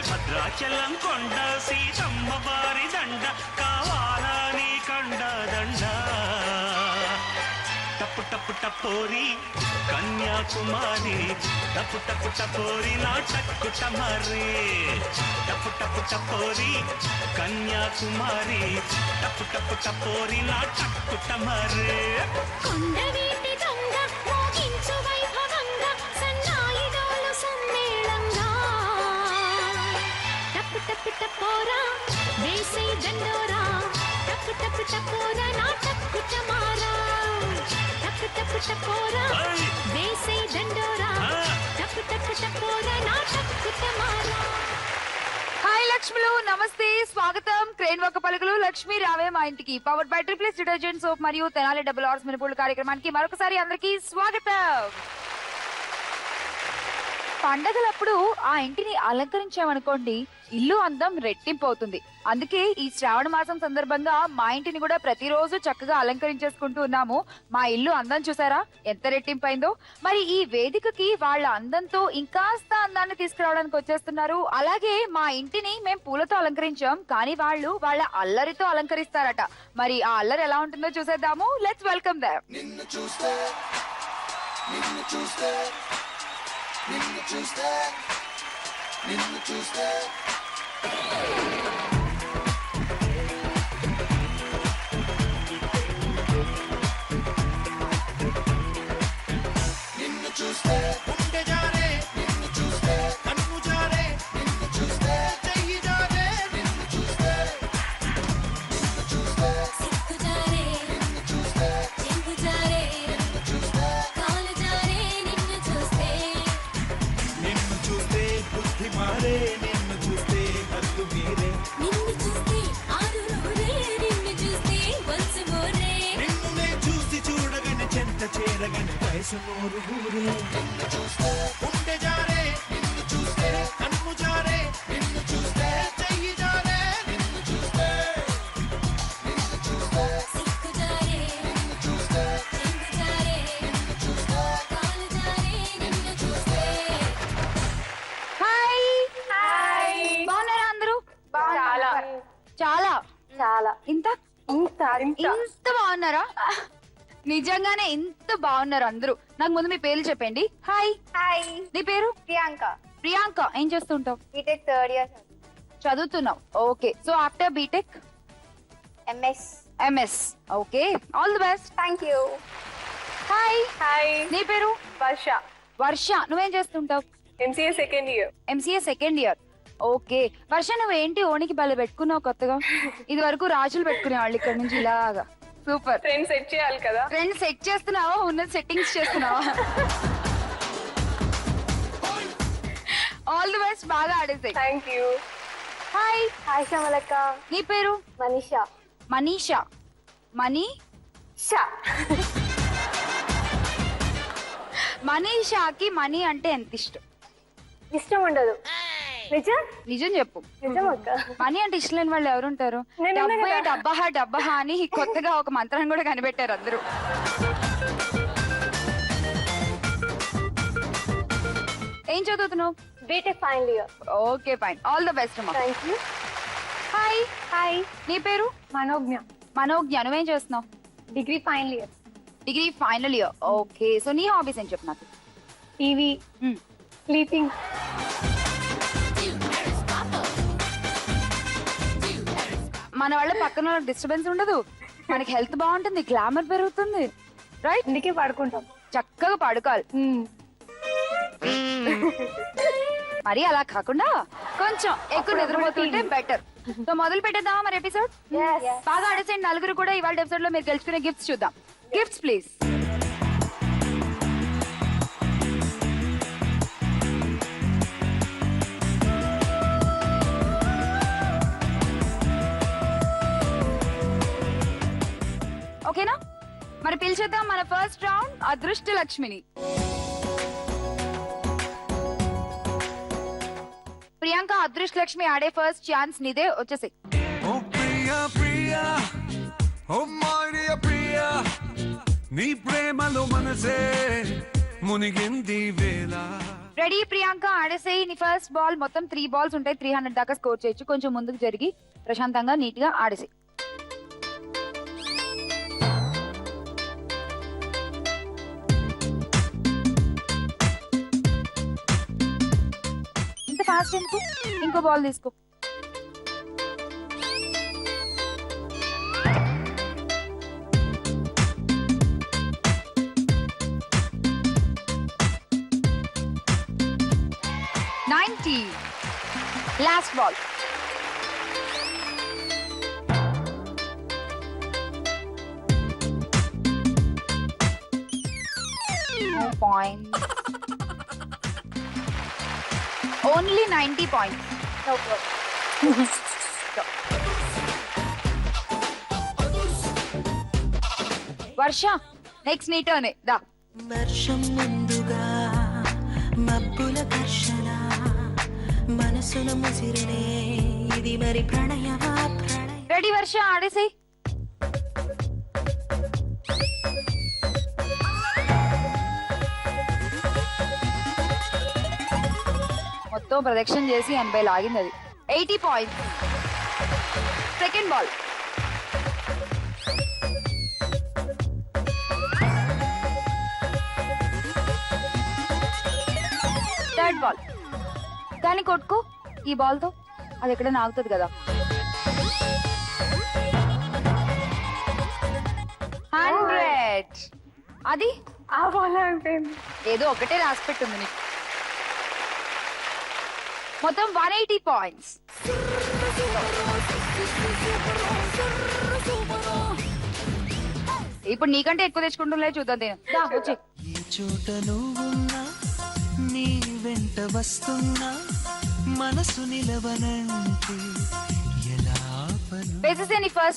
భద్రాచలం కొండ సీతమ్మ వారి దండ కావాలా నీ కండ దండ టప్పు టప్పు టపోరి కన్యాకుమారి టప్పు టప్పు టపోరి నా టక్కుటమారి టప్పు టప్పు టపోరి కన్యాకుమారి టప్పు టప్పు టపోరి నా టక్కుటమారి కొండవీటి దొంగ మోగించు వైభవంగా సన్నాయిడోలు సమ్మేళంగా టప్పు టప్పు టపోరా వేసే దండోరా టప్పు టప్పు టపోరా నా టక్కుటమారా టప్పు టప్పు టపోరా వేసే దండోరా టప్పు టప్పు టపోరా నా టక్కుటమారా. హాయ్ లక్ష్ములు, నమస్తే, స్వాగతం. క్రేన్ ఒక పలుకులు లక్ష్మి రావే మా ఇంటికి పవర్డ్ బై ట్రిప్లెస్ డిటర్జెంట్ సోప్ మరియు తెనాలి డబుల్ ఆర్స్ మినపూలు కార్యక్రమానికి మరొకసారి అందరికీ స్వాగతం. పండగలప్పుడు ఆ ఇంటిని అలంకరించామనుకోండి, ఇల్లు అందం రెట్టింపు అవుతుంది. అందుకే ఈ శ్రావణ మాసం సందర్భంగా మా ఇంటిని కూడా ప్రతిరోజు చక్కగా అలంకరించేసుకుంటూ ఉన్నాము. మా ఇల్లు అందం చూసారా ఎంత రెట్టింపైందో. మరి ఈ వేదికకి వాళ్ళ అందంతో ఇంకాస్త అందాన్ని తీసుకురావడానికి వచ్చేస్తున్నారు. అలాగే మా ఇంటిని మేము పూలతో అలంకరించాం, కానీ వాళ్ళు వాళ్ళ అల్లరితో అలంకరిస్తారట. మరి ఆ అల్లరి ఎలా ఉంటుందో చూసేద్దాము. Let's welcome them. నిన్ను చూస్తే నిన్ను చూస్తే నిన్ను చూస్తే నిన్ను చూస్తే నిన్ను చూస్తే గుండె జారే నిన్ను చూస్తే కన్ను జారే నిన్ను చూస్తే చెయ్యి జారే నిన్ను చూస్తే నిన్ను చూస్తే సిక్కు జారే నిన్ను చూస్తే చెంగు జారే నిన్ను చూస్తే కాలు జారే నిన్ను చూస్తే నిన్ను చూస్తే బుద్ధి మారే నిన్ను చూస్తే హద్దు మీరే నిన్ను చూస్తే ఆరు రోజులే నిన్ను చూస్తే వన్స్ మోరే నిన్ను నే చూసి చూడగానే చెంత చేరగానే వయసు నూరు ఊరే నిన్ను చూస్తే గుండె జారే నిన్ను చూస్తే కన్ను జారే నిన్ను చూస్తే చెయ్యి జారే నిన్ను చూస్తే నిన్ను చూస్తే సిక్కు జారే నిన్ను చూస్తే చెంగు జారే నిన్ను చూస్తే కాలు జారే నిన్ను చూస్తే హాయ్ బాగున్నారా అందరూ? చాలా చాలా చాలా ఇంత ఇంత ఇంత ఇంత బాగున్నారా? నిజంగానే ఇంత బాగున్నారు అందరూ. నాకు ముందు మీ పేర్లు చెప్పండి. హాయ్, హాయ్ నీ పేరు? ప్రియాంక ప్రియాంక. ఏం చేస్తుంటావు? బీటెక్ థర్డ్ ఇయర్ చదువుతున్నావు. Okay, so after BTech MS MS. Okay, all the best. Thank you hi, hi నీ పేరు? వర్ష వర్ష. నువ్వేం చేస్తుంటావు? MCA second year MCA second year. Okay Varsha, నువ్వేంటి ఓనికి బల్ల పెట్టుకున్నావు కొత్తగా? ఇది వరకు రాజులు పెట్టుకునేవాళ్ళు ఇక్కడ నుంచి ఇలాగా. సూపర్. ఫ్రెండ్ సెట్ చేయాలి కదా ఫ్రెండ్ సెట్ చేస్తున్నావా, ఉన్నది సెట్టింగ్స్ చేస్తున్నావా? ఆల్ ది బెస్ట్, బాగా ఆడేసాయి. థ్యాంక్ యూ హాయ్, హాయ్ శ్యామలక్క నీ పేరు? మనీషా మనీషా. మనీ షా మనీషాకి మనీ అంటే ఎంత ఇష్టం? ఇష్టం ఉండదు నిజం నిజం చెప్పు. నిజం అక్క మనీ అంటే ఇష్టం లేని వాళ్ళు ఎవరుంటారు? నేను ఉన్నా డబ్బే కదా. డబ్బహా డబ్బహా అని కొత్తగా ఒక మంత్రాన్ని కూడా కనిపెట్టారు అందరూ. ఏం చదువుతున్నావు? BTech final year okay fine, all the best అమ్మా. థ్యాంక్ యూ హాయ్, హాయ్ నీ పేరు? మనోజ్ఞ మనోజ్ఞ. నువ్వేం చేస్తున్నావు? Degree final year degree final year. Okay, so నీ హాబీస్ ఏం చెప్పు నాకు. టీవీ స్లీపింగ్ మన వాళ్ళ పక్కన డిస్టర్బెన్స్ ఉండదు, మనకి హెల్త్ బాగుంటుంది, గ్లామర్ పెరుగుతుంది, రైట్? అందుకే పడుకుంటాం చక్కగా పడుకోవాలి. మ్మ్. మరి అలా కాకుండా కొంచెం ఎక్కువ నిద్రపోతుంటే బెటర్. సో మొదలు పెట్టేద్దామా మరి ఎపిసోడ్? బాగా ఆడేసేయండి నలుగురు కూడా. ఇవాళ ఎపిసోడ్ లో మీరు గెలుచుకునే గిఫ్ట్స్ చూద్దాం. Gifts please. ఓకేనా? మరి పిలిచేద్దాం మన ఫస్ట్ రౌండ్ అదృష్ట లక్ష్మిని. ప్రియాంక, అదృష్ట లక్ష్మి ఆడే ఫస్ట్ ఛాన్స్ నీదే, వచ్చేసి. ఓ Priya Priya, oh my dear Priya, నీ ప్రేమలో మనసే మునిగింది వేళ. రెడీ ప్రియాంక, ఆడేసేయి. నీ ఫస్ట్ బాల్ మొత్తం 3 balls ఉంటాయి. 300 దాకా స్కోర్ చేయొచ్చు. కొంచెం ముందుకు జరిగి ప్రశాంతంగా నీట్ గా ఆడేసేయి. ఇంత ఫాస్ట్ ఎందుకు? ఇంకో బాల్ తీసుకో. Last ball. No points. Only 90 points. No problem. వర్ష, నెక్స్ట్ నీ టర్న్. దా. వర్షం ముందుగా మబ్బుల ఘర్షణ మనసుల ముసిరనే ఇది మరి ప్రణయమా ప్రణయ. రెడీ వర్ష, ఆడేసేయ్. మొత్తం ప్రదక్షిణ చేసి 80 లాగింది అది. 80 points. Second ball. Third ball. దాన్ని కొట్టుకో ఈ బాల్ తో. అది ఎక్కడ నాగుతుంది కదా. 100. అది ఆ బాల్ అయిపోయింది. ఏదో ఒకటే రాసి పెట్టుంది నీకు. మొత్తం 180 పాయింట్స్. ఇప్పుడు నీకంటే ఎక్కువ తెచ్చుకుంటుండే చూద్దాం. వచ్చి ఈ చోట నువ్వున్నా నీ వెంట వస్తున్నా మనసు నిలవనంటే ఎలా ఆపను? వేసేసే నీ ఫస్ట్.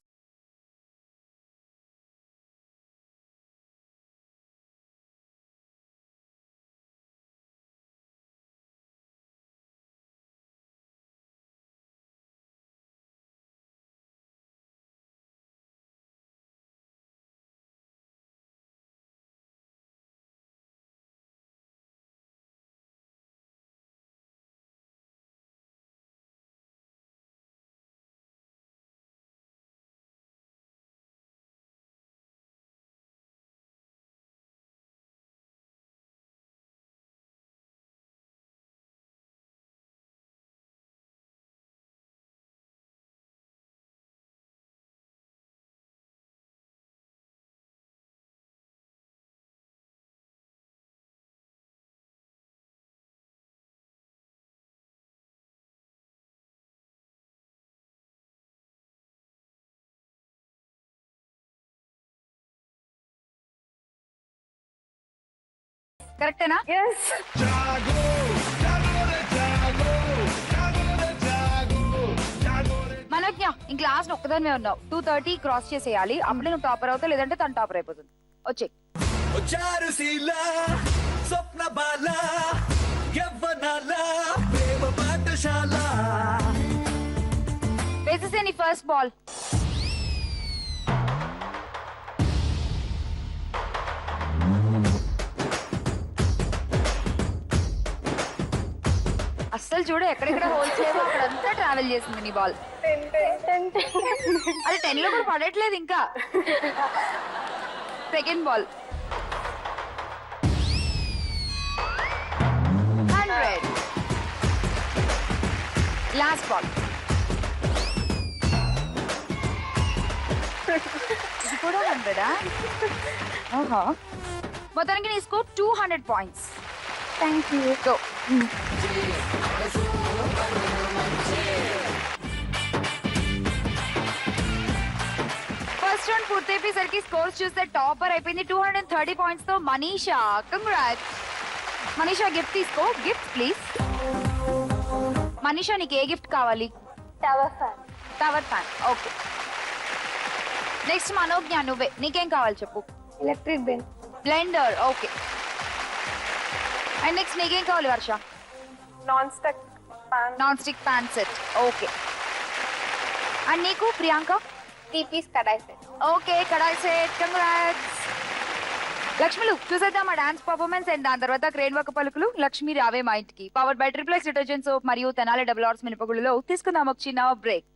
కరెక్టేనా? ఎస్. మనజ్ఞ, ఇంక లాస్ట్ ఒక్కదానివే ఉన్నావు. 230 క్రాస్ చేసేయాలి. అప్పుడే నువ్వు టాపర్ అవుతావు, లేదంటే తను టాపర్ అయిపోతుంది. వచ్చే చారుశీల స్వప్న బాల యవ్వనాల ప్రేమ పాఠశాల. వేసేసే నీ ఫస్ట్ బాల్. అస్సలు చూడు ఎక్కడెక్కడ హోల్స్ లేవో అక్కడంతా ట్రావెల్ చేసింది నీ బాల్. అది 10 లో కూడా పడట్లేదు ఇంకా. Second ball. 100. Last ball. ఇది కూడా 100. ఓహో. మొత్తానికి నీ score 200 points. Thank you. Go. First round పూర్తయిపోయేసరికి స్కోర్స్ చూస్తే టాపర్ అయిపోయింది 230 పాయింట్స్ తో మనీషా. కంగ్రాట్స్ మనీషా. గిఫ్ట్ తీసుకో. Gift please. మనీషా నీకు ఏ గిఫ్ట్ కావాలి? Tower fan. Tower fan. Okay. Next Manojna నువ్వే. నీకేం కావాలి చెప్పు? ఎలక్ట్రిక్ బెన్. బ్లెండర్. ఓకే. అండ్ నెక్స్ట్ నీకేం కావాలి Varsha? Non stick pan. Non stick pan set. Okay. And నీకు ప్రియాంక? 3 పీస్ కడాయి సెట్. ఓకే కడాయి సెట్. కంగ్రాట్స్. లక్ష్మిలు చూసేద్దాం మా డాన్స్ పర్ఫార్మెన్స్ అండ్ దాని తర్వాత క్రేన్ వర్క్ పలుకులు. లక్ష్మి రావే మా ఇంటికి. Powered by triplex detergent soap మరియు తెనాలి డబుల్ ఆర్స్ మినపగుళ్ళలో తీసుకుందాం ఒక చిన్న బ్రేక్.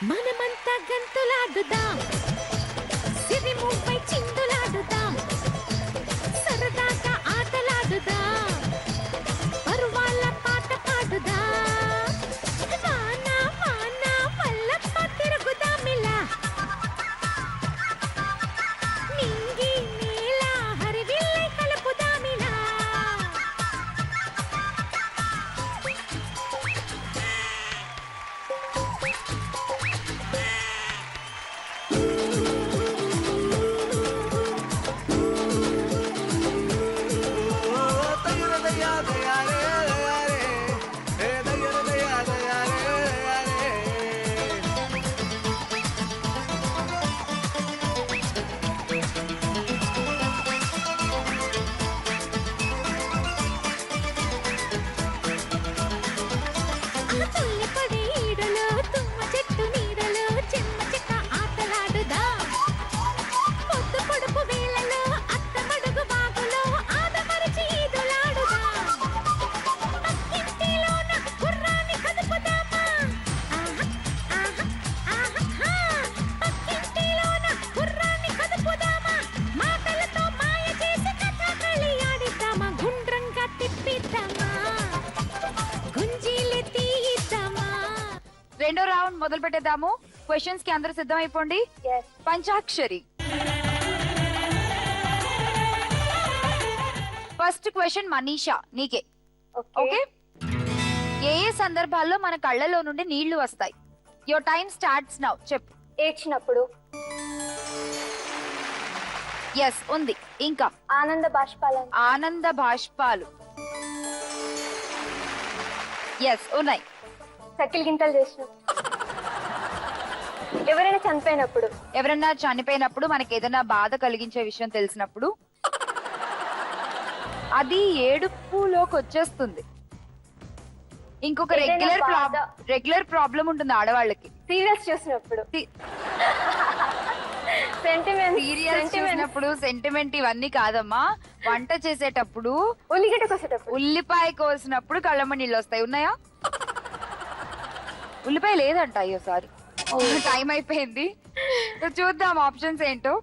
మనమంతా గంతులాడుదాం, సిరిముపై చిందులాడుదాం, సరదాగా ఆటలాడుదాం, పరువాల పాట పాడుదాం. వాన వాన వల్లప్ప తిరుగుదామిలా, నింగి నేల హరివిల్లై కలుపుదామిలా. తుల్లిపడి ఈడలో తుమ్మ చెట్టు నీడలో చెమ్మ చెక్క ఆటలాడుదాం. పొద్దు పొడుపు వేళలో అత్త మడుగు వాగులో ఆదమరచి ఈదులాడుదాం. పక్కింటిలోన గుర్రాన్ని కదుపుదామా, ఆహా ఆహా ఆహా. పక్కింటిలోన గుర్రాన్ని కదుపుదామా, మాటలతో మాయ చేసి కథాకళి ఆడిద్దామా. గుండ్రంగా తిప్పిద్దామా, గుంజీలు తీయిద్దామా. రెండో రౌండ్ మొదలు పెట్టేద్దాము. క్వశ్చన్స్ కి అందరూ సిద్ధం అయిపోండి. పంచాక్షరి. ఫస్ట్ క్వశ్చన్ మనీషా నీకే. ఓకే. ఏ ఏ సందర్భాల్లో మన కళ్ళలో నుండి నీళ్లు వస్తాయి? Your time starts now. చెప్పు. ఏడ్చినప్పుడు. ఎస్ ఉంది. ఇంకా? ఆనంద బాష్పాలను. ఆనంద బాష్పాలు. ఎస్ ఉన్నాయి. సకిల్ గింతలు చేసినప్పుడు. ఎవరైనా చనిపోయినప్పుడు. ఎవరన్నా చనిపోయినప్పుడు మనకి ఏదైనా బాధ కలిగించే విషయం తెలిసినప్పుడు అది ఏడుపులోకి వచ్చేస్తుంది. ఇంకొక ఏదైనా బాధ. రెగ్యులర్ ప్రాబ్లం ఉంటుంది ఆడవాళ్ళకి. సీరియల్స్ చూసినప్పుడు. సెంటిమెంట్. సీరియల్స్ చూసినప్పుడు సెంటిమెంట్ ఇవన్నీ కాదమ్మా. వంట చేసేటప్పుడు, ఉల్లిగడ్డ కోసేటప్పుడు. ఉల్లిపాయ కోసినప్పుడు కళ్ళమ్మ నీళ్ళు వస్తాయి. ఉన్నాయా? ఉల్లిపాయ లేదంట. అయ్యో సారీ, టైం అయిపోయింది. చూద్దాం ఆప్షన్స్ ఏంటో.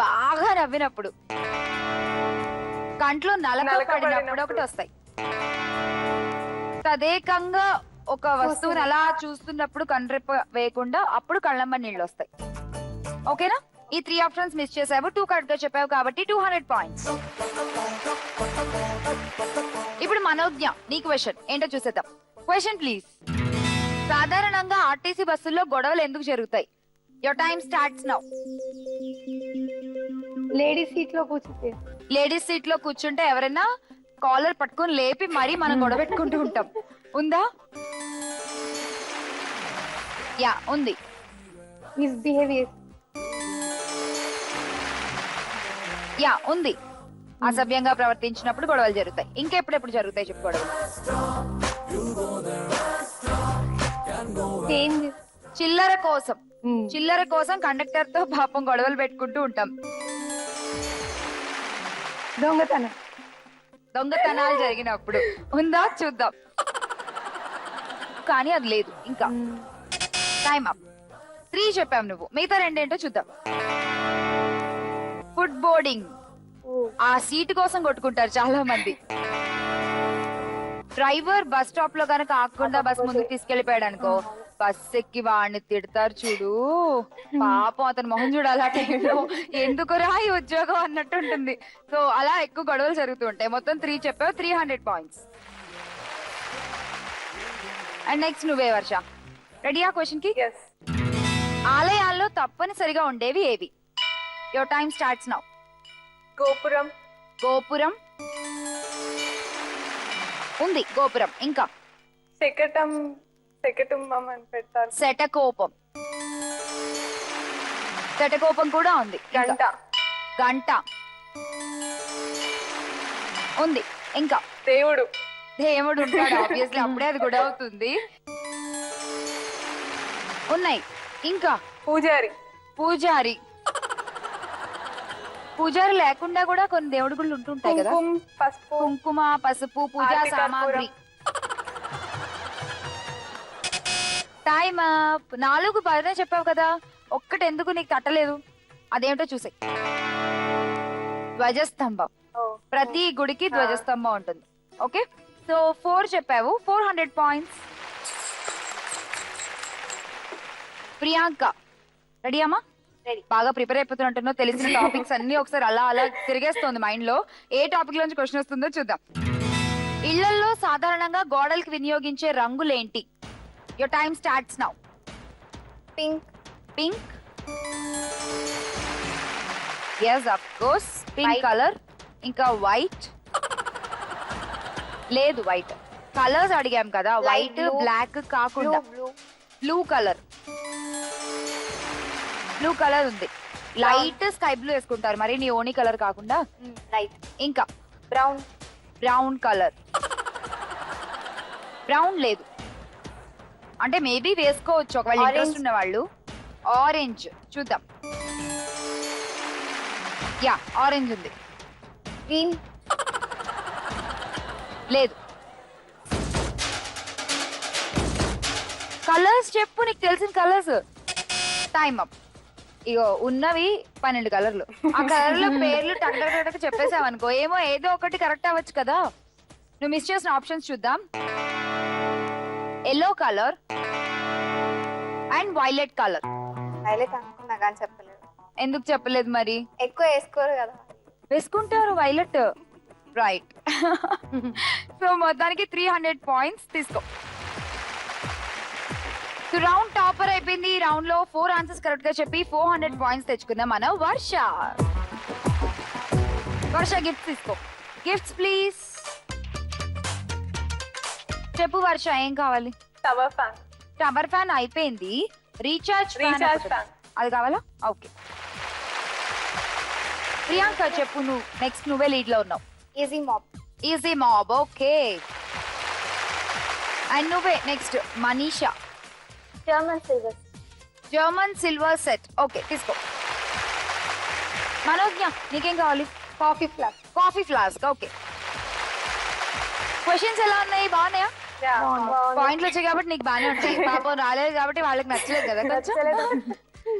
బాగా నవ్వినప్పుడు, కంట్లో నలక పడినప్పుడు ఒకటి వస్తాయి. తదేకంగా ఒక వస్తువుని అలా చూస్తున్నప్పుడు కండ్రెప్ప వేయకుండా అప్పుడు కళ్ళమ్మ నీళ్ళు వస్తాయి. ఓకేనా? ఈ 3 ఆప్షన్స్ మిస్ చేసావు. 2 కరెక్ట్ గా చెప్పావు కాబట్టి 200 పాయింట్స్. ఇప్పుడు మనోజ్ఞ నీ క్వశ్చన్ ఏంటో చూసేద్దాం. Question please. సాధారణంగా ఆర్టీసీ బస్సుల్లో గొడవలు ఎందుకు జరుగుతాయి? Your time starts now. Ladies seat లో కూర్చుంటే. లేడీస్ సీట్ లో కూర్చుంటే ఎవరైనా కాలర్ పట్టుకొని లేపి మరీ మనం గొడవ పెట్టుకుంటూ ఉంటాం. ఉందా? యా ఉంది. మిస్బిహేవియర్. యా ఉంది. అసభ్యంగా ప్రవర్తించినప్పుడు గొడవలు జరుగుతాయి. ఇంకెప్పుడెప్పుడు జరుగుతాయి చెప్పు గొడవలు? చేంజ్. చిల్లర కోసం. చిల్లర కోసం కండక్టర్ తో పాపం గొడవలు పెట్టుకుంటూ ఉంటాం. దొంగతనం. దొంగతనాలు జరిగినప్పుడు. ఉందా? చూద్దాం. కానీ అది లేదు ఇంకా. Time up. 3 చెప్పాం నువ్వు. మిగతా రెండేంటో చూద్దాం. Food boarding. ఆ సీట్ కోసం కొట్టుకుంటారు చాలా మంది. డ్రైవర్ బస్ స్టాప్ లో కనుక ఆగకుండా బస్ ముందుకు తీసుకెళ్లిపోయాడు అనుకో, బస్ ఎక్కి వాడిని తిడతారు చూడు. పాపం అతను మొహం చూడాలి ఆ టైంలో. ఎందుకురా ఈ ఉద్యోగం అన్నట్టు ఉంటుంది. సో అలా ఎక్కువ గొడవలు జరుగుతూ ఉంటాయి. మొత్తం 3 చెప్పావు. 300 పాయింట్స్. అండ్ నెక్స్ట్ నువ్వే వర్ష. రెడీయా క్వశ్చన్ కి? yes. ఆలయాల్లో తప్పనిసరిగా ఉండేవి ఏవి? Your time starts now. గోపురం. గోపురం ఉంది. గోపురం. ఇంకా శకటం అని పెడతారు. శటకోపం. శటకోపం కూడా ఉంది. గంట. గంట ఉంది. ఇంకా దేవుడు. దేవుడు ఉంటాడు ఆబ్వియస్లీ, అప్పుడే అది కూడా అవుతుంది. ఉన్నాయి. ఇంకా పూజారి. పూజారి. పూజారి లేకుండా కూడా కొన్ని దేవుడి గుళ్ళు ఉంటుంటాయి కదా. పసుపు. కుంకుమ, పసుపు, పూజా ఆర్తి సామాగ్రి. Time up. 4 10 చెప్పావు కదా, ఒక్కటి ఎందుకు నీకు తట్టలేదు? అదేమిటో చూసాయి. ధ్వజస్తంభం. ప్రతి గుడికి ధ్వజస్తంభం ఉంటుంది. ఓకే, సో 4 చెప్పావు. 400 పాయింట్స్. ప్రియాంక రెడీ అమ్మా? రెడీ. బాగా ప్రిపేర్ అయిపోతున్నట్టున్నో. తెలిసిన టాపిక్స్ అన్ని ఒకసారి అలా అలా తిరిగేస్తోంది మైండ్ లో. ఏ టాపిక్ లోంచి క్వశ్చన్ వస్తుందో చూద్దాం. ఇళ్లలో సాధారణంగా గోడలకు వినియోగించే రంగులేంటి? Your time starts now. Pink. Pink. Yes of course, pink White. Colour. ఇంకా వైట్ లేదు. వైట్ కలర్స్ అడిగాం కదా. White blue. బ్లాక్ కాకుండా బ్లూ కలర్. బ్లూ కలర్ ఉంది. లైట్ స్కై బ్లూ వేసుకుంటారు మరి, నీ ఓనీ కలర్ కాకుండా. లైట్. ఇంకా బ్రౌన్. Brown colour. బ్రౌన్ లేదు అంటే మేబీ వేసుకోవచ్చు ఒకవేళ Orange. ఇంట్రెస్ట్ ఉన్న వాళ్ళు. ఆరెంజ్ చూద్దాం. యా ఆరెంజ్ ఉంది. గ్రీన్. లేదు. కలర్స్ చెప్పు, నీకు తెలిసిన కలర్స్. Time up. ఇగో ఉన్నవి 12 కలర్లు. ఆ కలర్ల పేర్లు టక్ చెప్పేసావనుకో, ఏమో ఏదో ఒకటి కరెక్ట్ అవ్వచ్చు కదా. నువ్వు మిస్ చేసిన ఆప్షన్స్ చూద్దాం. Yellow colour and violet colour. Violet అనుకున్నా కానీ చెప్పలేదు. ఎందుకు చెప్పలేదు మరి? ఎక్కువ వేసుకోరు కదా. వేసుకుంటారు వైలెట్. రైట్. సో మొత్తానికి 300 పాయింట్స్ తీసుకో. రౌండ్ టాపర్ అయిపోయింది. ఈ రౌండ్ లో 4 ఆన్సర్స్ కరెక్ట్ గా చెప్పి 400 పాయింట్స్ తెచ్చుకుందాం మన వర్ష. వర్ష గిఫ్ట్స్ తీసుకో. Gifts please. చెప్పు వర్ష, ఏం కావాలి? Tower fan. టవర్ ఫ్యాన్ అయిపోయింది. Recharge fan. అది కావాలా? ఓకే. ప్రియాంక చెప్పు, నువ్వు నెక్స్ట్. నువ్వే లీడ్ లో ఉన్నావు. Easy mop. Easy mop. Okay. And నువ్వే next. Manisha. German silver. German silver set. Okay తీసుకో. మనోజ్ఞ నీకేం కావాలి? Coffee flask. Coffee flask. Okay. Questions ఎలా ఉన్నాయి? బాగున్నాయా? పాయింట్లు వచ్చాయి కాబట్టి నీకు బాగానే ఉంటాయి. పాపం రాలేదు కాబట్టి వాళ్ళకి నచ్చలేదు కదా కొంచెం.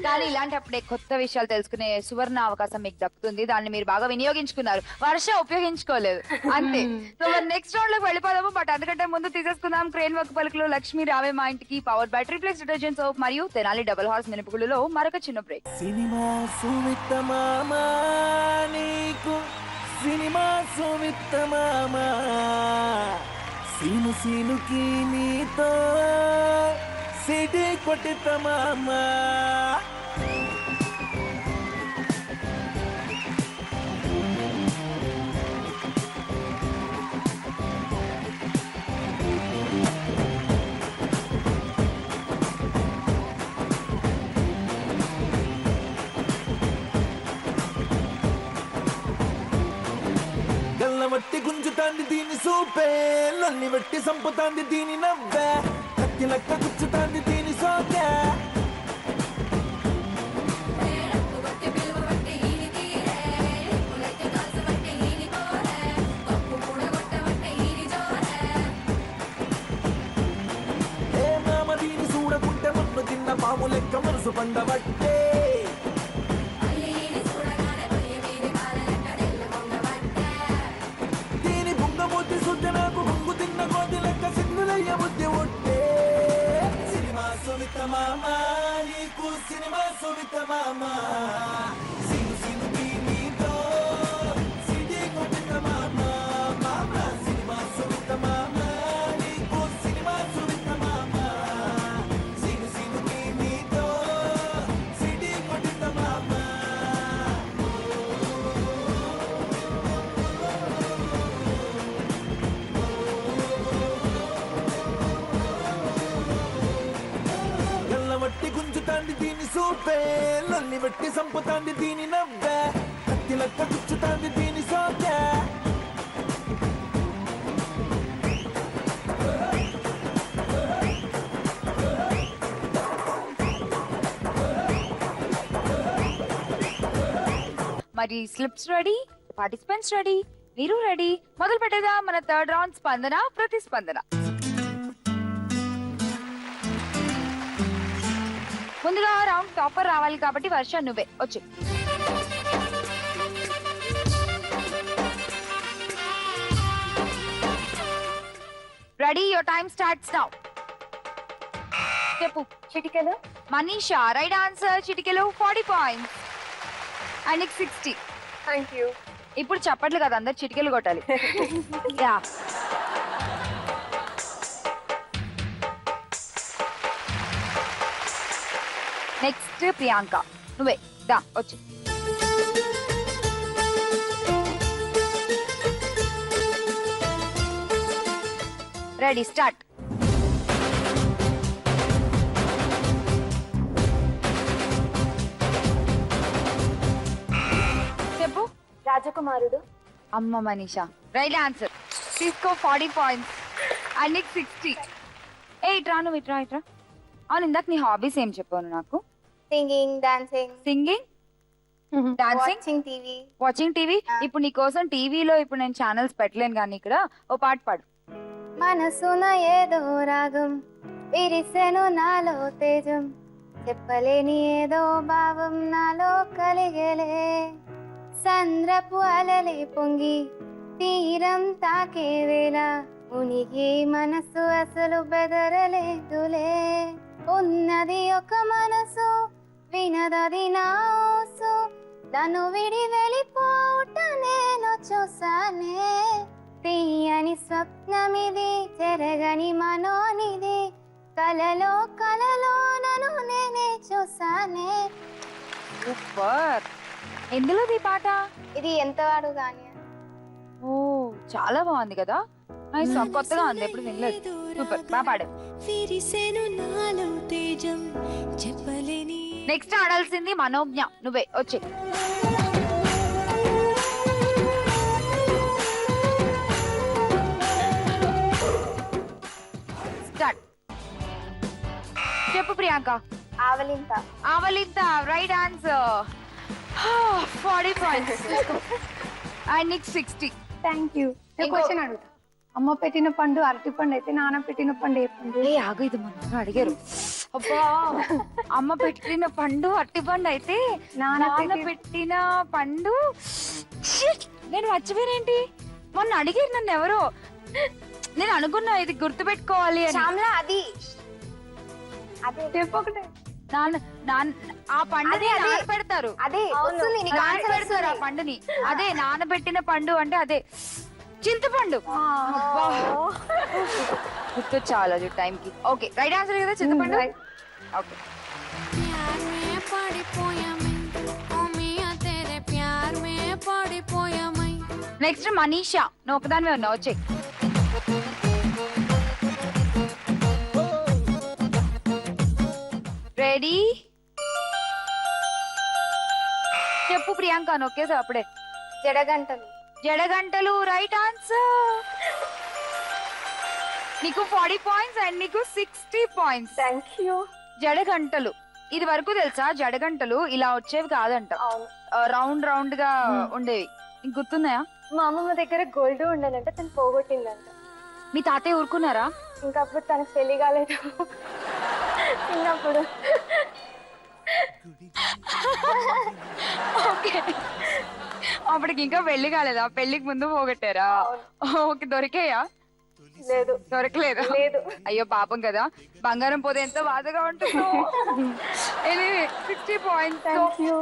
కానీ ఇలాంటప్పుడే కొత్త విషయాలు తెలుసుకునే సువర్ణ అవకాశం మీకు దక్కుతుంది. దాన్ని మీరు బాగా వినియోగించుకున్నారు. వర్ష ఉపయోగించుకోలేదు అంతే. సో మరి నెక్స్ట్ రౌండ్ లోకి వెళ్ళిపోదాము. బట్ అందుకంటే ముందు తీసేసుకుందాం క్రేన్ వర్క్ పలుకులో లక్ష్మీ రావే మా ఇంటికి power by triplex detergent soap మరియు తెనాలి డబుల్ హార్స్ మినపగుళ్ళలో మరొక చిన్న బ్రేక్. సినిమా సుమిత్తమామా నీకు, సినిమా సుమిత్తమామా, సీను సీనుకి నీతో సిటీ కొట్టితమామా. సూపే లొల్లి వెట్టి సంపుతాంది దీని నవ్వే కత్తి లెక్క గుచ్చుతాంది దీని సోకే ఏ మామ దీని చూడకుంటే మన్ను తిన్న పాము లెక్క మనసు పండబట్టే దీని బుంగమూర్తి సుద్ద నాకు బొంగు తిన్న కోతి లెక్క సింగులయ్య బుద్ధి ఒట్టే సినిమా సువిత మామ నీకు సినిమా సువిత మామ సిను సిను నీతో సిడి కొట్టిన మామ మామ సినిమా సువిత మామ నీకు సినిమా సువిత మామ సిను సిను నీతో సిడి కొట్టిన మామ గల్లవట్టి గుంజుతాంది దీని సూపే లొల్లి వెట్టి సంపుతాంది దీని నవ్వే కత్తి లెక్క గుచ్చుతాంది దీని సోకే మరి స్లిప్స్ రెడీ, పార్టిసిపెంట్స్ రెడీ, మీరు రెడీ? మొదలు పెట్టేదా మన థర్డ్ రౌండ్ స్పందన ప్రతిస్పందన. ముందుగా రౌండ్ టాపర్ రావాలి కాబట్టి వర్ష నువ్వే వచ్చి. Ready, your time starts now. చెప్పు. చిటికెలు. Manisha right answer. చిటికెలు 40 పాయింట్స్ అండ్ 60. Thank you. ఇప్పుడు చప్పట్లు కదా, అందరు చిటికెలు కొట్టాలి. యా. నెక్స్ట్ ప్రియాంక నువ్వే దా వచ్చి. Ready start. చెప్పు. రాజకుమారుడు. అమ్మ మనీషా రైట్ ఆన్సర్. తీసుకో 40 పాయింట్స్ అండ్ 60. ఏ ఇట్రా నువ్వు ఇట్రా. అవును, ఇందాక నీ హాబీస్ ఏం చెప్పాను నాకు? Singing, dancing, singing, dancing, watching TV. Watching TV. ఇప్పుడు నీ కోసం టీవీలో ఇప్పుడు నేను ఛానల్స్ పెట్టలేను, కానీ ఇక్కడ ఓ పాట పాడు. మనసున ఏదో రాగం విరిసెను నాలో తేజం, చెప్పలేని ఏదో భావం నాలో కలిగేలే, సంద్రపు అలలే పొంగి తీరం తాకే వేళ ఉనికి మనసు అసలు బెదరలేదులే, ఉన్నది ఒక మనసు వినదది నా ఊసు, తను విడి వెళ్ళిపోవుట నేను చూసానే, తీయని స్వప్నమిది చెరగని మనోనిది, కలలో కలలో నన్ను నేనే చూసానే. సూపర్. ఎందులోది ఈ పాట? ఇది ఎంతవాడు గాని. ఓ చాలా బాగుంది కదా. నైస్ సాంగ్, కొత్తగా ఉంది, ఎప్పుడు వినలేదు. సూపర్, బాగా పాడు. నెక్స్ట్ ఆడాల్సింది మనోజ్ఞ, నువ్వే వచ్చి. స్టార్ట్. చెప్పు ప్రియాంక. ఆవలింత. ఆవలింత right answer. 40 points and 60. Thank you. ఇంకో- క్వశ్చన్ అడుగుతా. అమ్మ పెట్టిన పండు అరటి పండు అయితే నాన్న పెట్టిన పండు ఏ పండు? ఏ ఆగు, ఇది మొన్న అడిగారు. అబ్బా, అమ్మ పెట్టిన పండు అట్టి పండు అయితే నాన్న నాన్న పెట్టిన పండు. Shit! నేను మర్చిపోయినేంటి, మొన్న అడిగారు నన్ను ఎవరో. నేను అనుకున్నా ఇది గుర్తు పెట్టుకోవాలి అని. శ్యామలా అది. అదే చెప్పొకటే. నాన్న నాన్న ఆ పండుని అదే. నానబెడతారు. అదే వస్తుంది నీకు ఆన్సర్ నానబెడతారు ఆ వస్తుంది. పండుని. అదే నానబెట్టిన పండు అంటే అదే చింతపండు. అబ్బా. గుర్తు చాలా టైం కి. ఓకే రైట్ ఆన్సర్ కదా చింతపండు. ఓకే प्यार में पड़ी पोया मैं ओ मिया तेरे प्यार में पड़ी पोया मैं. నెక్స్ట్ మనీషా, నువ్వు ఒకదానివే ఉన్నావు, వచ్చే. రెడీ? చెప్పు ప్రియాంక, నొక్కేసావు అప్పుడే. జడగంటలు. జడగంటలు రైట్ ఆన్సర్. నీకు 40 పాయింట్స్ అండ్ నీకు 60 పాయింట్స్. Thank you. జడగంటలు ఇది వరకు తెలుసా? జడగంటలు ఇలా వచ్చేవి కాదంట, అవును, రౌండ్ రౌండ్ గా ఉండేవి. నీకు గుర్తున్నాయా? మా అమ్మమ్మ దగ్గర గోల్డ్ ఉండనంట, తను పోగొట్టిందంట. మీ తాతయ్య ఊరుకున్నారా? ఇంకా అప్పుడు తనకు పెళ్లి కాలేదు చిన్నప్పుడు. ఓకే, అప్పటికి ఇంకా పెళ్లి కాలేదా? పెళ్లికి ముందు పోగొట్టారా? ఓకే, దొరికాయా? లేదు, దొరకలేదు. లేదు. అయ్యో పాపం కదా, బంగారం పోతే ఎంత బాధగా ఉంటుందో. 60 పాయింట్స్. Thank you.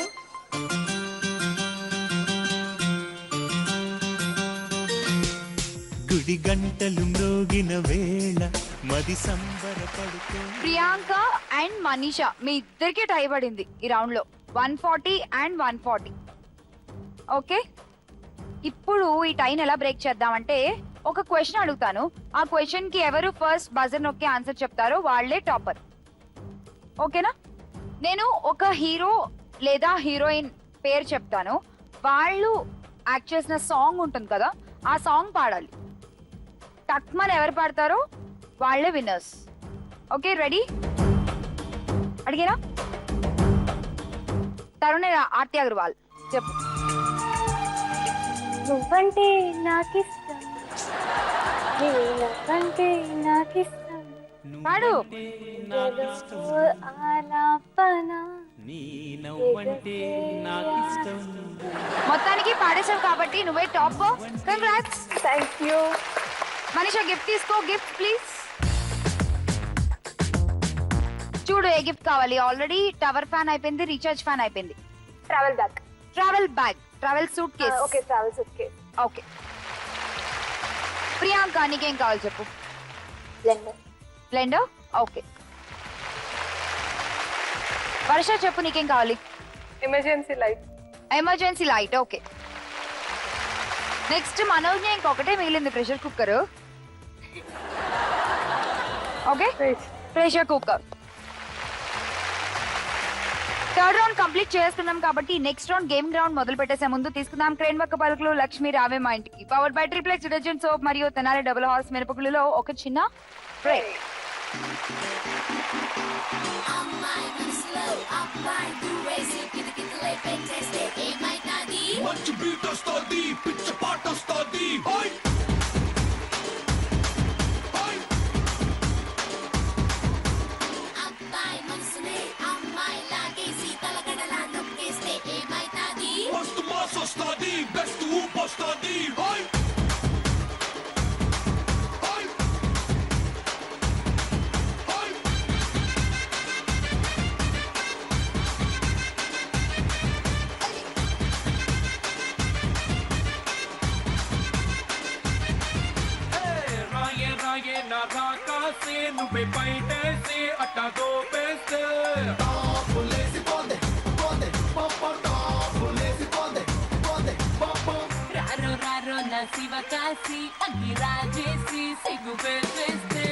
గుడి గంటలు మ్రోగిన వేళ మది సంబరపడుతూ. ప్రియాంక అండ్ మనీషా మీ ఇద్దరికి టై పడింది ఈ రౌండ్ లో, 140 అండ్ 140. ఓకే, ఇప్పుడు ఈ టైన్ ఎలా బ్రేక్ చేద్దామంటే ఒక క్వశ్చన్ అడుగుతాను, ఆ క్వశ్చన్ కి ఎవరు ఫస్ట్ బజర్ నొక్కి ఆన్సర్ చెప్తారో వాళ్లే టాపర్. ఓకేనా? నేను ఒక హీరో లేదా హీరోయిన్ పేరు చెప్తాను, వాళ్ళు యాక్ట్ చేసిన సాంగ్ ఉంటుంది కదా, ఆ సాంగ్ పాడాలి. టక్మన్ ఎవరు పాడతారో వాళ్లే విన్నర్స్. Okay, ready? అడిగేనా? తరుణ్ ఆర్తి అగర్వాల్ చెప్పు. నువ్వంటే నాకిష్టం, నువ్వంటే నాకిష్టం, పాడు. ఆలాపన. మొత్తానికి పాడేశావు కాబట్టి నువ్వే top. Congrats. Thank you. Manisha gift తీసుకో. Gift please. చూడు ఏ గిఫ్ట్ కావాలి. ఆల్రెడీ టవర్ ఫ్యాన్ అయిపోయింది, రీఛార్జ్ ఫ్యాన్ అయిపోయింది. Travel bag. Travel bag, travel suitcase. Okay, travel suitcase. Okay, Priyanka నీకేం కావాలి చెప్పు. బ్లెండర్. బ్లెండర్. ఓకే, వర్ష చెప్పు నీకేం కావాలి. Emergency light. Emergency light. Okay, next Manoj ఇంకొకటే మిగిలింది, pressure cooker. Okay, pressure cooker. Third round complete చేసుకున్నాం కాబట్టి నెక్స్ట్ రౌండ్ గేమ్ గ్రౌండ్ మొదలు పెట్టేసే ముందు తీసుకుందాం క్రేన్ వక్క పలుకులు లక్ష్మి రావే మా ఇంటికి power by triplex detergent soap మరియు తెనాలి డబుల్ హార్స్ మిరపకులలో ఒక చిన్న బ్రేక్. మంచి బీట్ వస్తుంది, పిచ్చ పాట వస్తుంది. మస్తు మాస్ వస్తుంది, బెస్ట్ ఊపు వస్తుంది. నువ్వే బయటేసి అట్టా దోపేస్తే రారో రారో నా శివ కాసి అగ్గి రాజేసి సిగ్గు పెట్టేస్తే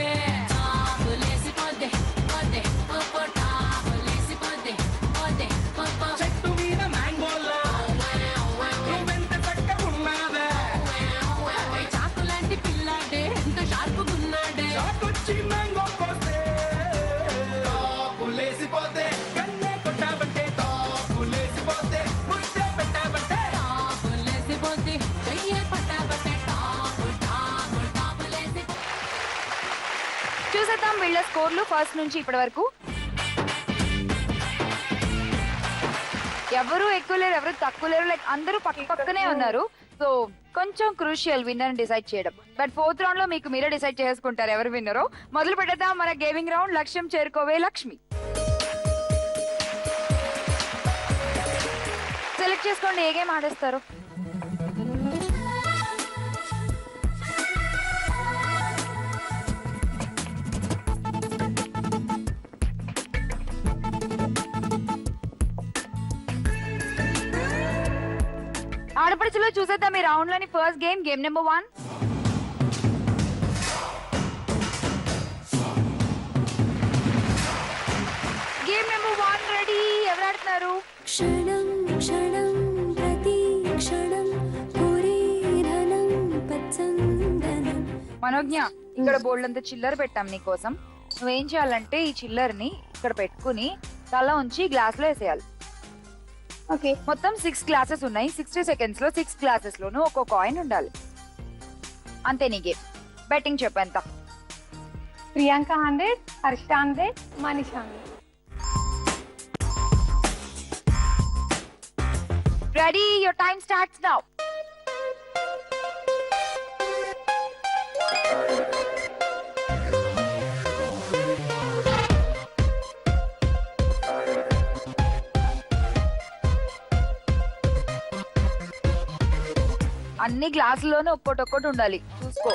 చెట్టు మీద మ్యాంగోలా నువ్వెంత చక్కగున్నావే, చాకు లాంటి పిల్లాడే ఎంత షార్పుగున్నాడే, చాకొచ్చి మ్యాంగో కోస్తే తాపులేసిపోతే, కన్నే కొట్టావంటే తాపులేసిపోతే, ముద్దే పెట్టావంటే తాపులేసిపోతే, చెయ్యే పట్టావంటే తాపులేసి. చూసేద్దాం వీళ్ళ స్కోర్లు ఫస్ట్ నుంచి ఇప్పటి వరకు. ఎవరు ఎక్కువ లేరు, ఎవరు తక్కువ లేరు, లైక్ అందరూ పక్కనే ఉన్నారు. సో కొంచెం క్రూషియల్ విన్నర్ డిసైడ్ చేయడం. బట్ ఫోర్త్ రౌండ్ లో మీకు మీరే డిసైడ్ చేసుకుంటారు ఎవరు విన్నరో. మొదలు పెట్టేద్దాం మన గేమింగ్ రౌండ్. లక్ష్యం చేరుకోవే లక్ష్మి. సెలెక్ట్ చేసుకోండి ఏ గేమ్ ఆడేస్తారు. ఆడపడుచులో చూసేద్దాం ఈ రౌండ్ లోని first game, game number 1. Game number 1 ready? ఎవరు ఆడుతున్నారు? క్షణం క్షణం ప్రతి క్షణం పురీధనం పచ్చందనం. మనోజ్ఞ ఇక్కడ బోల్డ్ అంత చిల్లర పెట్టాం నీకోసం. నువ్వేం చేయాలంటే ఈ చిల్లర్ని ఇక్కడ పెట్టుకుని తల ఉంచి గ్లాస్ లో వేసేయాలి. ఓకే. మొత్తం 6 గ్లాసెస్ ఉన్నాయి. 60 సెకండ్స్ లో 6 గ్లాసెస్ లోను ఒక్కో కాయిన్ ఉండాలి. అంతే నీ గేమ్. బెట్టింగ్ చెప్పు ఎంత? Priyanka 100, Harsha 100, Manisha 100. Ready, your time starts now. అన్ని గ్లాసుల్లోనూ ఒక్కొక్కటి ఉండాలి, చూసుకో.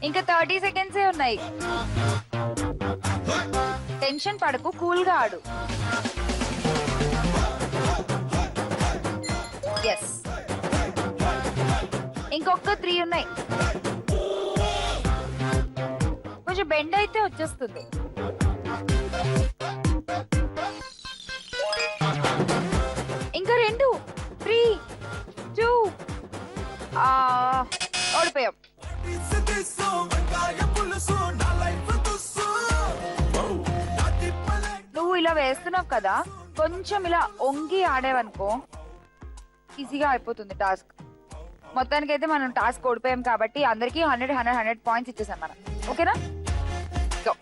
ఇంకా 30 సెకండ్సే ఉన్నాయి. టెన్షన్ పడకు, కూల్ గా ఆడు. ఎస్, ఇంకొక 3 ఉన్నాయి. కొంచెం బెండ్ అయితే వచ్చేస్తుంది. ఇంకా 2, 3, 2. ఓడిపోయాం. నువ్వు ఇలా వేస్తున్నావు కదా, కొంచెం ఇలా ఒంగి ఆడేవనుకో ఈజీగా అయిపోతుంది టాస్క్. మొత్తానికైతే మనం టాస్క్ ఓడిపోయాం కాబట్టి అందరికి 100 పాయింట్స్ ఇచ్చేసాం మనం. ఓకేనా? Go.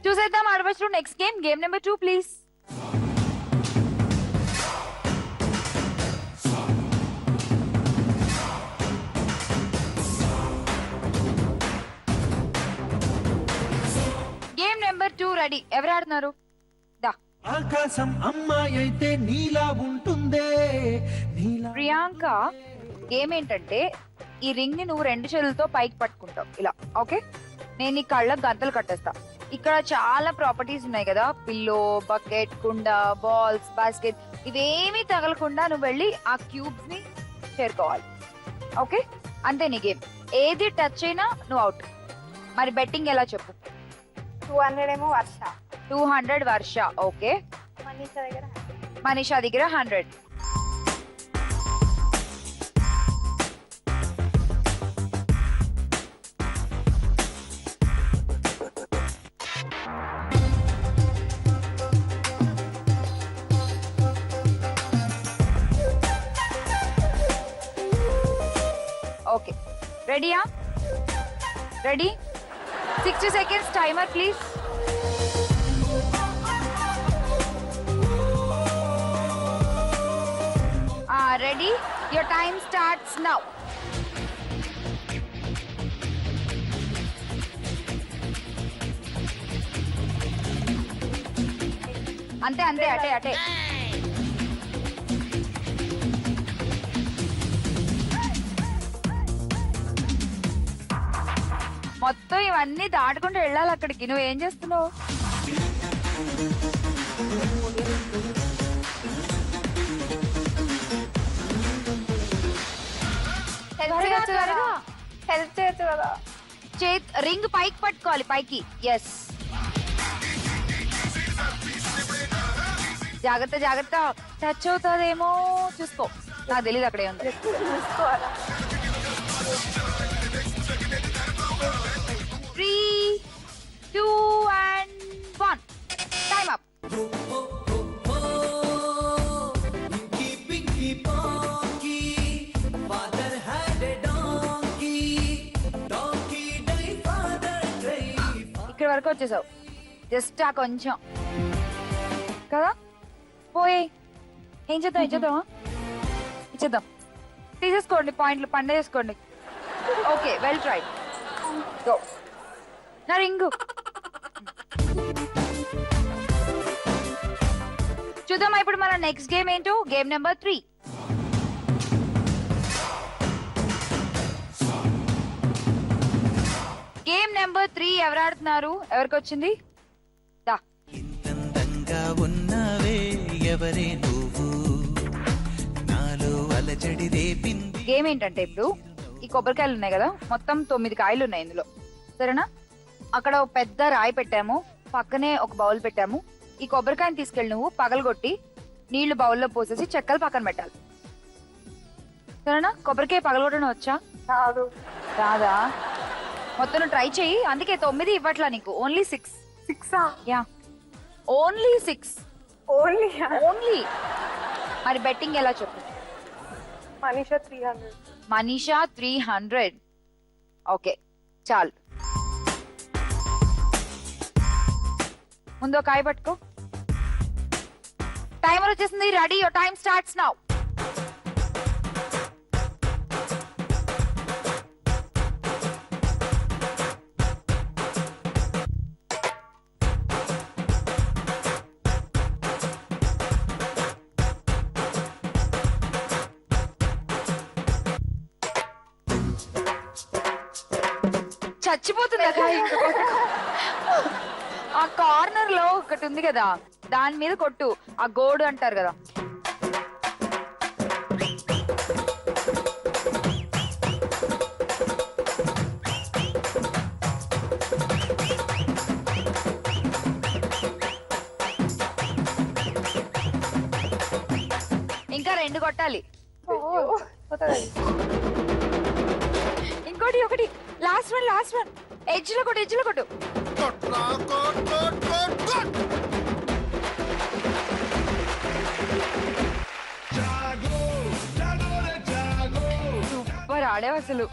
చూసేద్దాం ఆడవచ్చు next game. Game number 2 please. Game number 2 ready. ఎవరు ఆడుతున్నారు? దా. ఆకాశం అమ్మాయి అయితే నీలా ఉంటుందే, నీలా. ప్రియాంక, గేమ్ ఏంటంటే ఈ రింగ్ ని నువ్వు 2 చేతులతో పైకి పట్టుకుంటావు ఇలా. ఓకే, నేను ఈ కళ్ళకు గంతలు కట్టేస్తా. ఇక్కడ చాలా ప్రాపర్టీస్ ఉన్నాయి కదా, పిల్లో, బకెట్, కుండ, బాల్స్, బాస్కెట్, ఇవేమీ తగలకుండా నువ్వు వెళ్ళి ఆ క్యూబ్స్ ని చేరుకోవాలి. ఓకే, అంతే నీ గేమ్. ఏది టచ్ అయినా నువ్వు అవుట్. మరి బెట్టింగ్ ఎలా చెప్పు? 200 ఏమో వర్ష, 200 వర్ష. ఓకే, మనీషా దగ్గర 100. ఓకే, రెడీయా? Ready? 60 seconds timer please. Ready, your time starts now. అంతే అంతే, అటే అటే. మొత్తం ఇవన్నీ దాటుకుంటూ వెళ్ళాలి అక్కడికి. నువ్వేం చేస్తున్నావు? హెల్ప్ చేయొచ్చు కదా. రింగ్ పైకి పట్టుకోవాలి, పైకి. ఎస్, జాగ్రత్త జాగ్రత్త, టచ్ అవుతుందేమో చూసుకో. నాకు తెలీదు అక్కడే ఉంది. చూసుకోవాలా? 3, 2 and 1. Time up. ఇక్కడ వరకు వచ్చేసావు. జస్ట్ ఆ కొంచెం కదా పోయి. ఏం చేద్దాం? ఇచ్చేద్దామా? ఇచ్చేద్దాం. తీసేసుకోండి పాయింట్లు, పండ చేసుకోండి. Okay, well try. గో. నా రింగు చూద్దామా ఇప్పుడు మన నెక్స్ట్ గేమ్ ఏంటో. Game number 3. గేమ్ నెంబర్ 3 ఎవరు ఆడుతున్నారు? ఎవరికి వచ్చింది? దా. ఇంతందంగా ఉన్నావే ఎవరే నువ్వు, నాలో అలజడి రేపింది. గేమ్ ఏంటంటే ఇప్పుడు ఈ కొబ్బరికాయలు ఉన్నాయి కదా, మొత్తం 9 కాయలు ఉన్నాయి ఇందులో. సరేనా? అక్కడ ఒక పెద్ద రాయి పెట్టాము. పక్కనే ఒక బౌల్ పెట్టాము. ఈ కొబ్బరికాయని తీసుకెళ్ళి నువ్వు పగలగొట్టి నీళ్లు బౌల్లో పోసేసి చెక్కలు పక్కన పెట్టాలి. సరేనా? కొబ్బరికాయ పగలగొట్టడం వచ్చా? కాదు. రాదా? మొత్తం నువ్వు ట్రై చెయ్యి. అందుకే 9 ఇవ్వట్లా నీకు, only 6. 6 yeah, only 6. Only only. మరి బెట్టింగ్ ఎలా చెప్పు? మనీషా 300. మనీషా 300. ఓకే చాలు. ముందు కాయ పట్టుకో. టైమర్ వచ్చేసింది. Ready, your time starts now. చచ్చిపోతుంది ఆ కార్నర్ లో ఒకటి ఉంది కదా, దాని మీద కొట్టు. ఆ గోడు అంటారు కదా. ఇంకా 2 కొట్టాలి. ఇంకోటి ఒకటి, లాస్ట్ వన్. ఎడ్జ్ లో కొట్టు. సూపర్ ఆడేవు అసలు.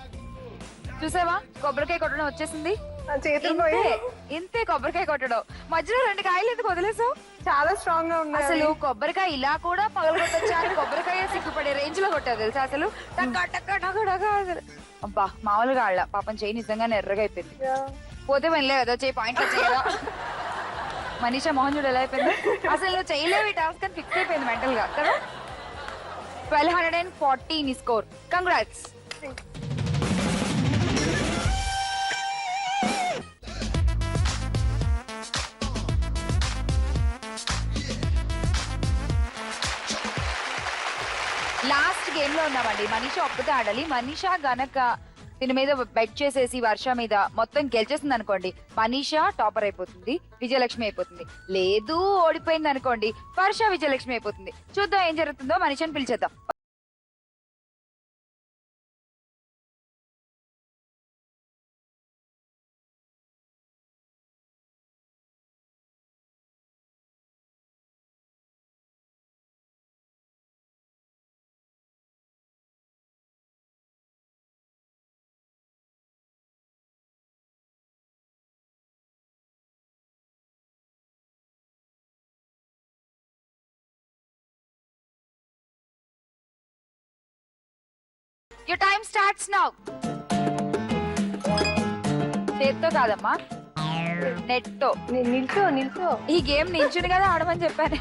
చూసావా, కొబ్బరికాయ కొట్టడం వచ్చేసింది. ఇంతే కొబ్బరికాయ కొట్టడం. మధ్యలో 2 కాయలు ఎందుకు వదిలేసావు? చాలా స్ట్రాంగ్ గా ఉన్నాయి అసలు కొబ్బరికాయ ఇలా కూడా పగలగొట్టొచ్చా అని కొబ్బరికాయ సిగ్గుపడే రేంజ్ లో కొట్టావు తెలుసా అసలు. అసలు అబ్బా మామూలుగా ఆడ పాపం చేయి నిజంగానే ఎర్రగా అయిపోయింది. పోతే వెళ్ళే కదా చేయి పాయింట్ చేయదా. మనీషా మోహన్ చూడు ఎలా అయిపోయింది. అసలు నువ్వు చేయలేవు ఈ టాస్క్ అని ఫిక్స్ అయిపోయింది మెంటల్ గా కదా. 1240 నీ స్కోర్. కంగ్రాట్స్. లాస్ట్ గేమ్ లో ఉన్నామండి. మనీషా ఒక్కతే ఆడాలి. మనీషా గనక దీని మీద బెట్ చేసేసి వర్ష మీద మొత్తం గెలిచేసింది అనుకోండి, మనీషా టాపర్ అయిపోతుంది, విజయలక్ష్మి అయిపోతుంది. లేదు ఓడిపోయింది అనుకోండి, వర్ష విజయలక్ష్మి అయిపోతుంది. చూద్దాం ఏం జరుగుతుందో. మనీషాని పిలిచేద్దాం. Your time starts now. చేత్తో కాదమ్మా, నెట్తో. నిల్చో. ఈ గేమ్ నిల్చుని కదా ఆడమని చెప్పాను.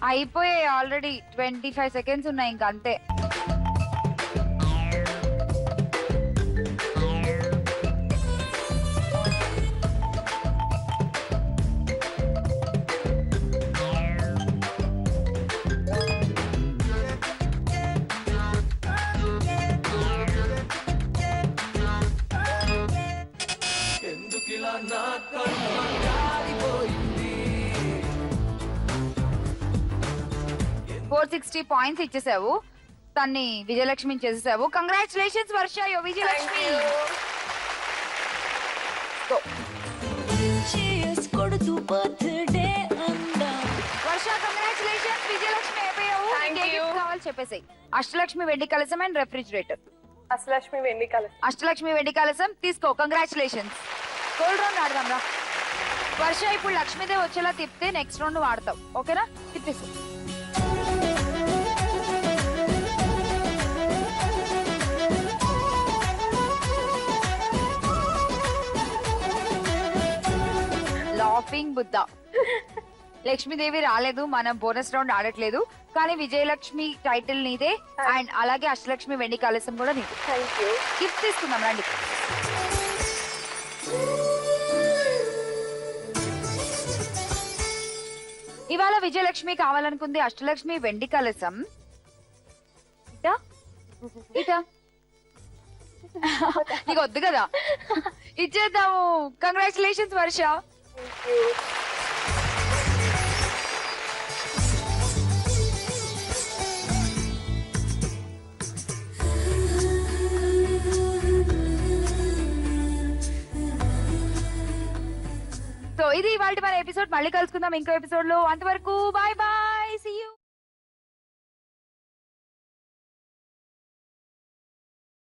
అయిపోయాయి ఆల్రెడీ. 25 సెకండ్స్ ఉన్నాయి ఇంకా, అంతే. ఎందుకిలా నా కన్ను కాలిపోయింది. 460 పాయింట్స్ ఇచ్చేసావు. తన్ని విజయలక్ష్మిని చేసేసావు. కంగ్రాచులేషన్స్ వర్ష, యో విజయలక్ష్మి. వర్ష కంగ్రాచులేషన్స్, విజయలక్ష్మి అయిపోయావు. కావాలి చెప్పేసాయి. అష్టలక్ష్మి వెండి కలసం అండ్ రెఫ్రిజిరేటర్. అష్టలక్ష్మి వెండి కలసం. అష్టలక్ష్మి వెండి కలసం తీసుకో. కంగ్రాచులేషన్స్. గోల్డ్ రౌండ్ ఆడదాం రా. వర్ష ఇప్పుడు లక్ష్మీదేవి వచ్చేలా తిప్పితే నెక్స్ట్ రౌండ్ వాడతావు. ఓకేనా? తిప్పేసి లాఫింగ్ బుద్ధ. లక్ష్మీదేవి రాలేదు, మనం బోనస్ రౌండ్ ఆడట్లేదు. కానీ విజయలక్ష్మి టైటిల్ నీదే అండ్ అలాగే అష్టలక్ష్మి వెండి కలశం కూడా నీదే. Thank you. గిఫ్ట్ తీసుకుందాం రండి. ఇవాళ విజయలక్ష్మి కావాలనుకుంది అష్టలక్ష్మి వెండి కలశం. ఇటా ఇటా నీకు వద్దు కదా, ఇచ్చేద్దాము. Congratulations Varsha. Thank you. So ఇది ఇవాళ మన ఎపిసోడ్. మళ్ళీ కలుసుకుందాం ఇంకో ఎపిసోడ్ లో. అంతవరకు బాయ్ బాయ్.